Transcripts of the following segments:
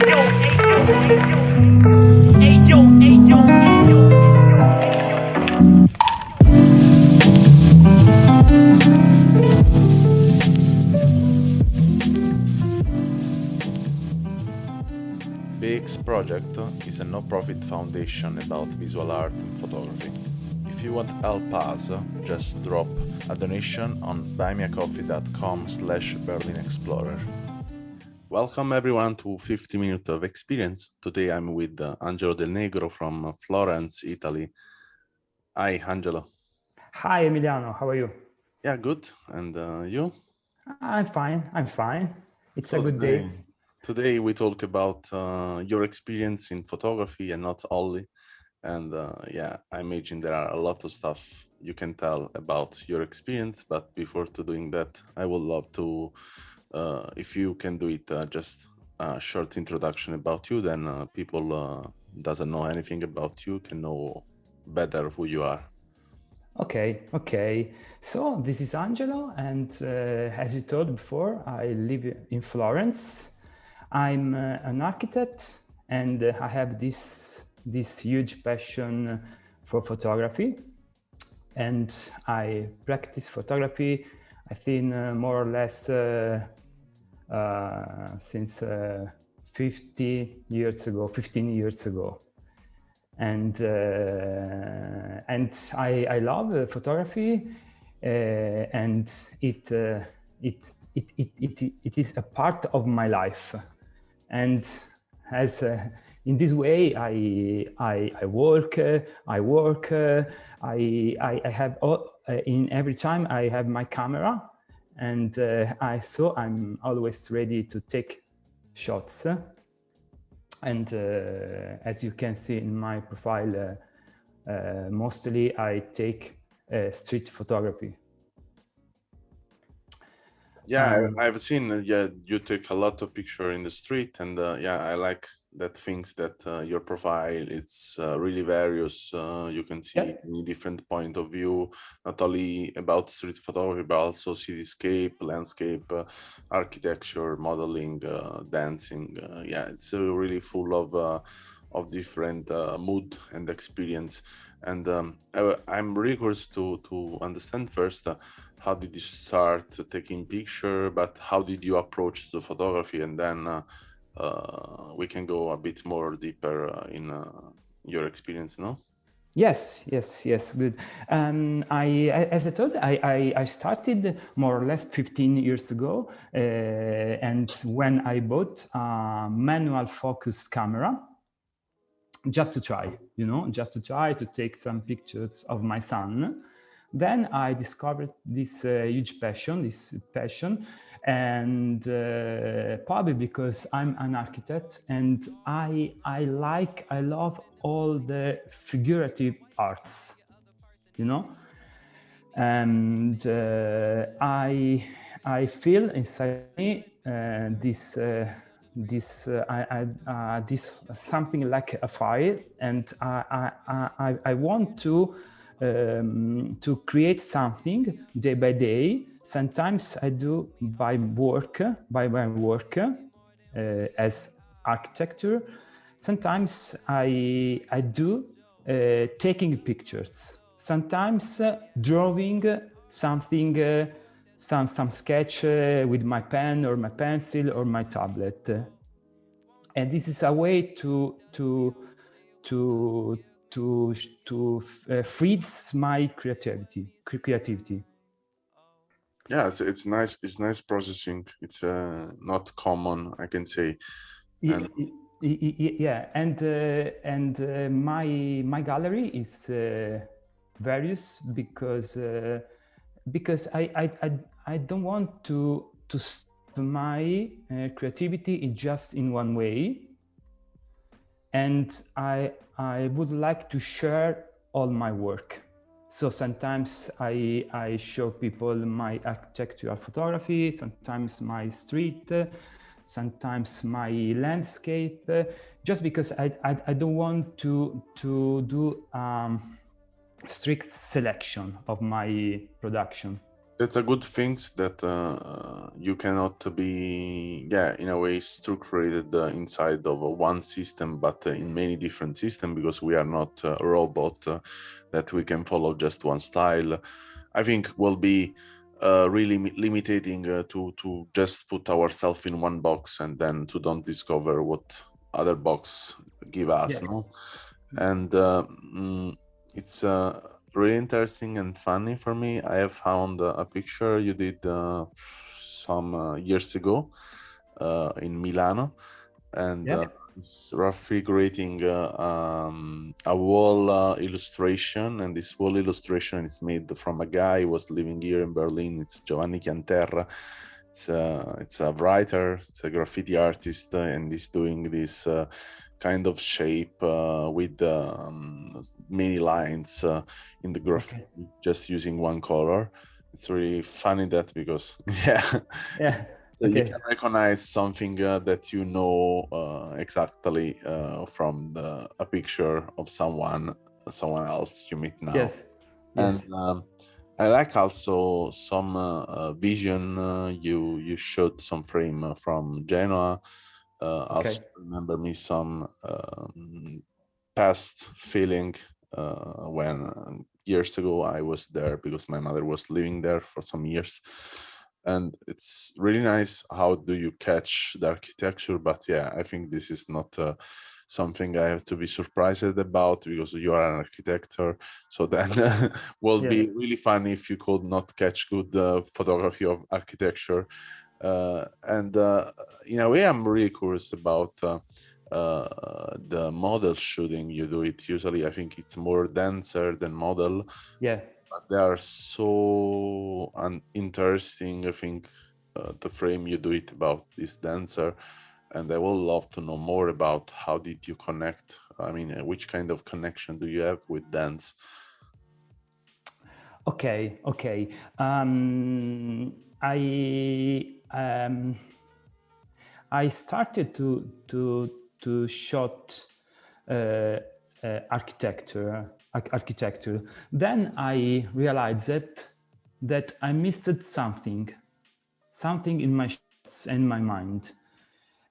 BEEX project is a no-profit foundation about visual art and photography. If you want to help us, just drop a donation on buymeacoffee.com/BerlinExplorer. Welcome everyone to 50 Minutes of Experience. Today I'm with Angelo Del Negro from Florence, Italy. Hi, Angelo. Hi, Emiliano. How are you? Yeah, good. And you? I'm fine. It's a good day. Today we talk about your experience in photography and not only. And yeah, I imagine there are a lot of stuff you can tell about your experience. But before to doing that, I would love to, if you can do it, just a short introduction about you. Then people doesn't know anything about you can know better who you are. Okay. So this is Angelo, and as you told before, I live in Florence. I'm an architect, and I have this huge passion for photography, and I practice photography, I think more or less since 15 years ago. And I love photography, and it is a part of my life. And as in this way, I work. I have in every time I have my camera, and I'm always ready to take shots. And as you can see in my profile, mostly I take street photography. Yeah, I've seen. Yeah, you take a lot of picture in the street, and yeah, I like that things that your profile it's really various. You can see many different point of view, not only about street photography, but also cityscape, landscape, architecture, modeling, dancing. Yeah, it's really full of different mood and experience. And I'm really curious to understand first. How did you start taking picture, but how did you approach the photography? And then we can go a bit more deeper in your experience, no? Yes, good. As I told, I started more or less 15 years ago, and when I bought a manual focus camera, just to try to take some pictures of my son. Then I discovered this huge passion, and probably because I'm an architect and I love all the figurative arts, and I feel inside me this something like a fire, and I want to create something day by day. Sometimes I do by my work as architecture. Sometimes I do taking pictures. Sometimes drawing something, some sketch with my pen or my pencil or my tablet. And this is a way to feeds my creativity. Yeah, it's nice. It's nice processing. It's not common, I can say. And yeah, and my gallery is various because I don't want to stop my creativity in just in one way, and I would like to share all my work. So sometimes I show people my architectural photography, sometimes my street, sometimes my landscape, just because I don't want to do strict selection of my production. That's a good thing that you cannot be, yeah, in a way structured inside of one system, but in many different systems, because we are not a robot that we can follow just one style. I think will be really limiting to just put ourselves in one box and then to don't discover what other box give us, Yeah. no? And it's really interesting and funny for me. I have found a picture you did some years ago in Milano, and Yeah. it's roughly creating a wall illustration, and this wall illustration is made from a guy who was living here in Berlin. It's Giovanni Chianterra. It's a writer, it's a graffiti artist, and he's doing this kind of shape with many lines in the graffiti, just using one color. It's really funny that because yeah, Yeah. so you Okay. can recognize something that you know exactly from a picture of someone else you meet now. Yes. And Yes. I like also some vision you showed some frame from Genoa. Also Okay. remember me some past feeling when years ago I was there because my mother was living there for some years, and it's really nice how do you catch the architecture. But yeah, I think this is not something I have to be surprised about because you are an architect, so then will Yes. be really funny if you could not catch good photography of architecture. And in a way I'm really curious about the model shooting you do it. Usually I think it's more denser than model, Yeah. but they are so interesting. I think the frame you do it about this dancer, and I would love to know more about how did you connect. I mean, which kind of connection do you have with dance? Okay. Okay. I started to shot architecture. Then I realized that I missed something in my shots and my mind,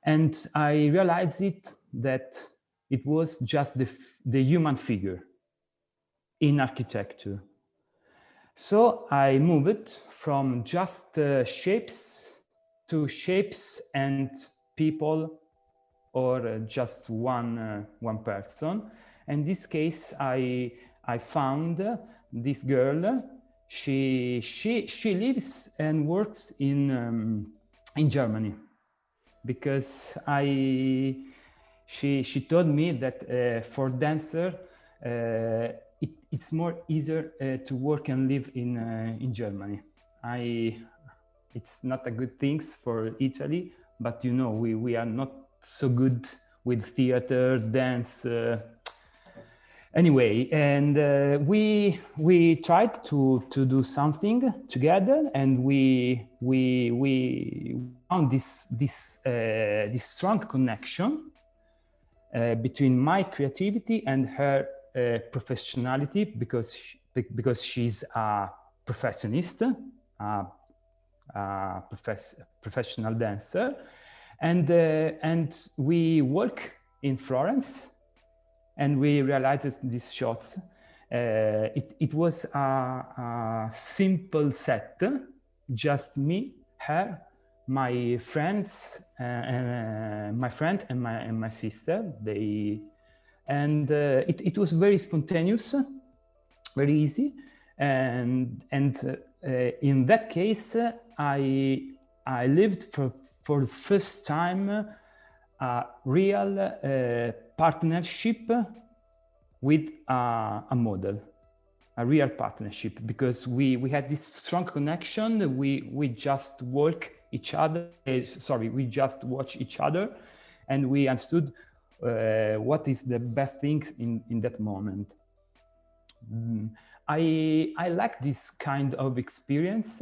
and I realized that it was just the human figure in architecture. So I moved from just shapes to shapes and people, or just one person. In this case, I found this girl. She lives and works in Germany, because she told me that for dancer it's more easier to work and live in Germany. It's not a good things for Italy, but you know we are not so good with theater, dance. Anyway, and we tried to do something together, and we found this strong connection between my creativity and her professionality, because she's a professionist, professional dancer, and we work in Florence, and we realized these shots. It was a simple set, just me, her, my friends, my friend and my sister. It was very spontaneous, very easy, and in that case, I lived for the first time a real partnership with a model, a real partnership, because we had this strong connection. We just walk each other. We just watch each other, and we understood what is the best thing in that moment. I like this kind of experience.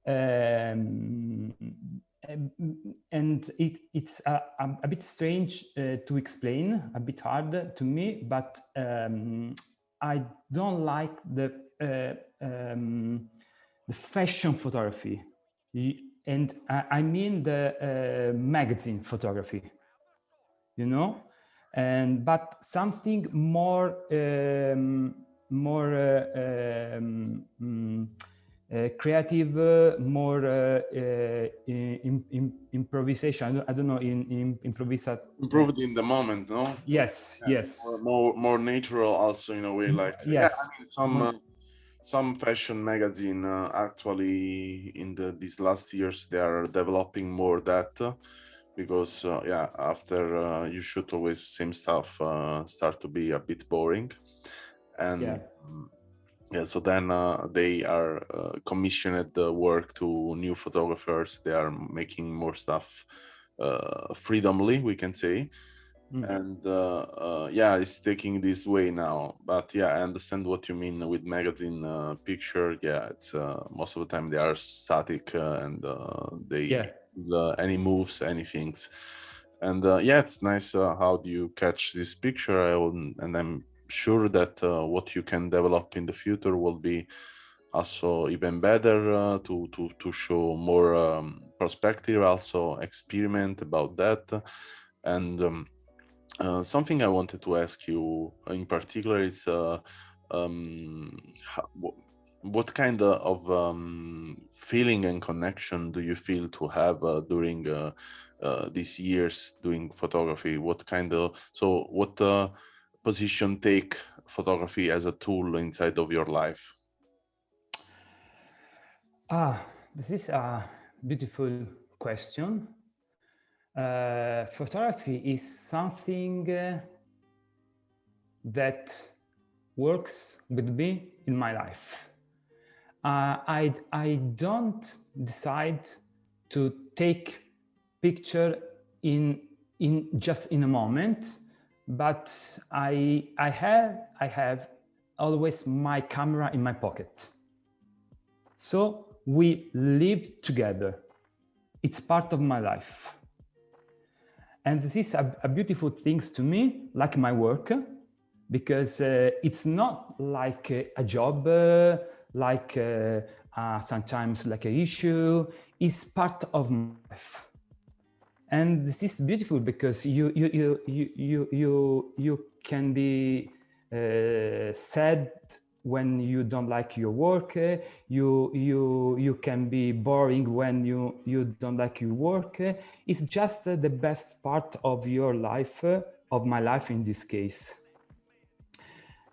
And it's a bit strange to explain, a bit hard to me, but I don't like the fashion photography, and I mean the magazine photography, you know, and but something more creative, more improvisation. I don't know in improvisa. Improved in the moment, no? Yes, Yeah, yes, more natural also in a way, like yeah, I yes. mean some fashion magazine actually in these last years they are developing more that because yeah, after you shoot always same stuff start to be a bit boring, and Yeah. yeah, so then they are commissioned the work to new photographers. They are making more stuff freedomly, we can say, and yeah, it's taking this way now. But yeah, I understand what you mean with magazine picture. Yeah, it's most of the time they are static and they any moves, any things, and yeah, it's nice. How do you catch this picture? And I'm sure that what you can develop in the future will be also even better to show more perspective, also experiment about that, and something I wanted to ask you in particular is what kind of feeling and connection do you feel to have during these years doing photography? What kind of what position take photography as a tool inside of your life? This is a beautiful question. Photography is something that works with me in my life. I don't decide to take picture in just in a moment, but I have always my camera in my pocket. So we live together. It's part of my life. And this is a beautiful thing to me, like my work, because it's not like a job, like sometimes like an issue. It's part of my life. And this is beautiful because you can be sad when you don't like your work. You can be boring when you don't like your work. It's just the best part of your life, of my life in this case.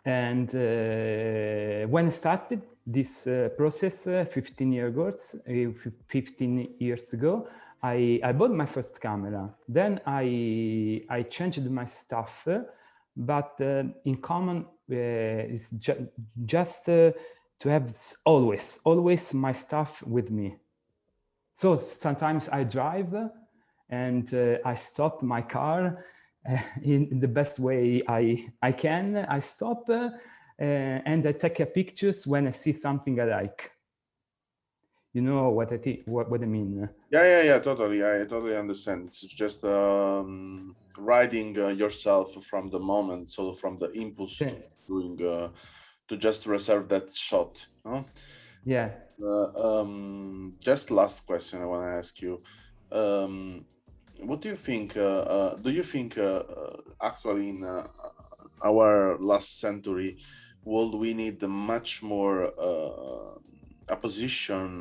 And when I started this process 15 years ago, I bought my first camera. Then I changed my stuff, but in common it's just to have always my stuff with me. So sometimes I drive and I stop my car in the best way I can. I stop and I take pictures when I see something I like. You know what I mean? Yeah, totally. I totally understand. It's just riding yourself from the moment, so from the impulse to doing to just reserve that shot. Huh? Yeah. Just last question I want to ask you. What do you think? Do you think actually in our last century, will we need much more a position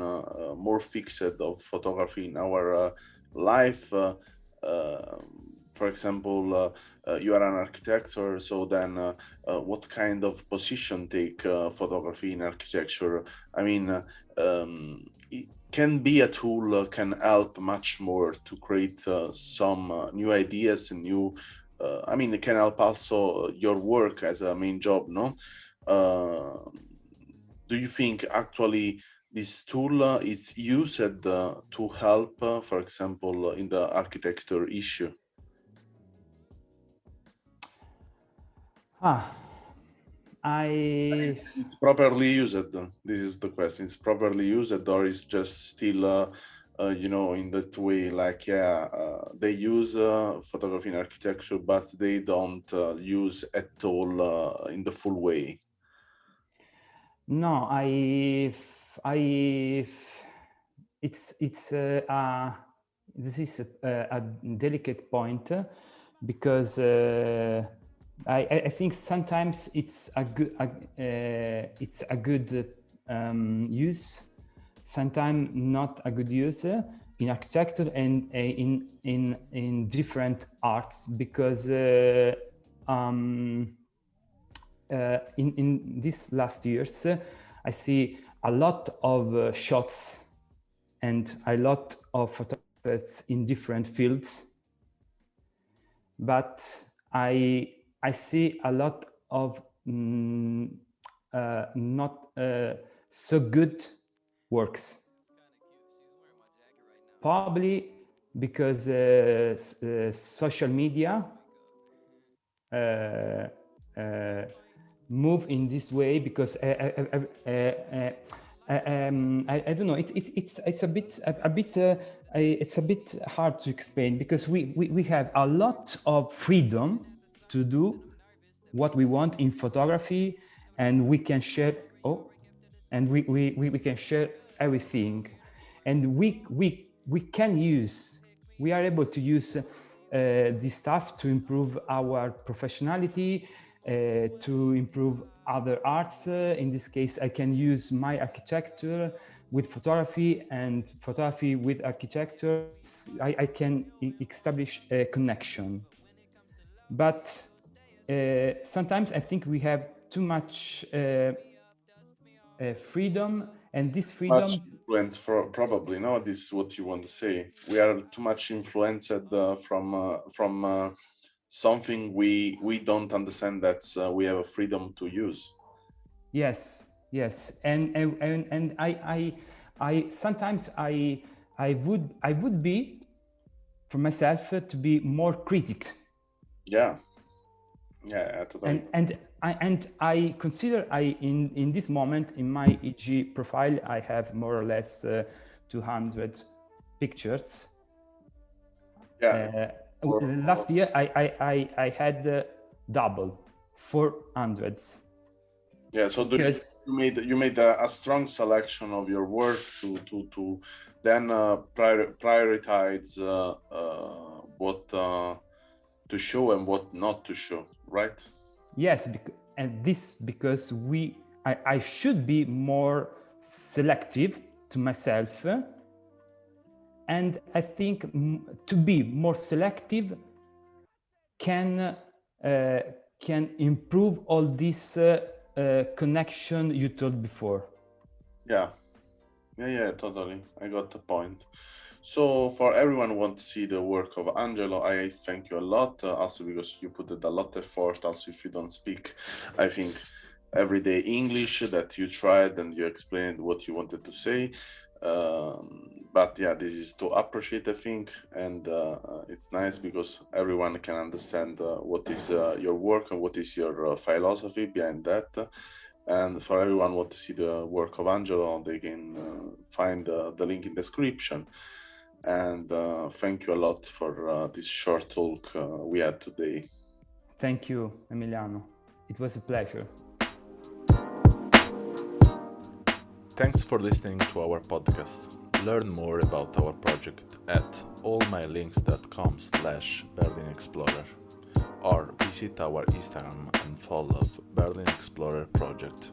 more fixed of photography in our life? For example, you are an architect, or so then what kind of position take photography in architecture? I mean, it can be a tool, can help much more to create some new ideas and new. I mean, it can help also your work as a main job, no? Do you think actually this tool is used to help, for example, in the architecture issue? It's properly used. This is the question. It's properly used, or is just still, in that way, like yeah, they use photography in architecture, but they don't use at all in the full way. No, It's this is a delicate point because I think sometimes it's a good use, sometimes not a good use in architecture and in different arts, because in these last years I see a lot of shots and a lot of photographers in different fields, but I see a lot of not so good works. Probably because social media move in this way, because I don't know. It's a bit it's a bit hard to explain, because we have a lot of freedom to do what we want in photography, and we can share and we can share everything, and we are able to use this stuff to improve our professionality, to improve other arts. In this case, I can use my architecture with photography, and photography with architecture. I can establish a connection. But sometimes I think we have too much freedom, and this freedom... Much influence probably, no? This is what you want to say. We are too much influenced from something we don't understand, that we have a freedom to use. Yes, and I sometimes I would be, for myself, to be more critical. Yeah, totally. And I consider in this moment in my EG profile I have more or less 200 pictures. Yeah. Last year I had double 400. Yeah, so you made a strong selection of your work to then prioritize what to show and what not to show, right? Yes, and this because I should be more selective to myself, and I think to be more selective can improve all this connection you told before. Yeah, totally. I got the point. So for everyone who wants to see the work of Angelo, I thank you a lot, also because you put a lot of effort. Also, if you don't speak, I think, everyday English, that you tried and you explained what you wanted to say. But yeah, this is to appreciate, I think, and it's nice because everyone can understand what is your work and what is your philosophy behind that. And for everyone who wants to see the work of Angelo, they can find the link in the description. And thank you a lot for this short talk we had today. Thank you, Emiliano. It was a pleasure. Thanks for listening to our podcast. Learn more about our project at allmylinks.com/BerlinExplorer, or visit our Instagram and follow BerlinExplorer project.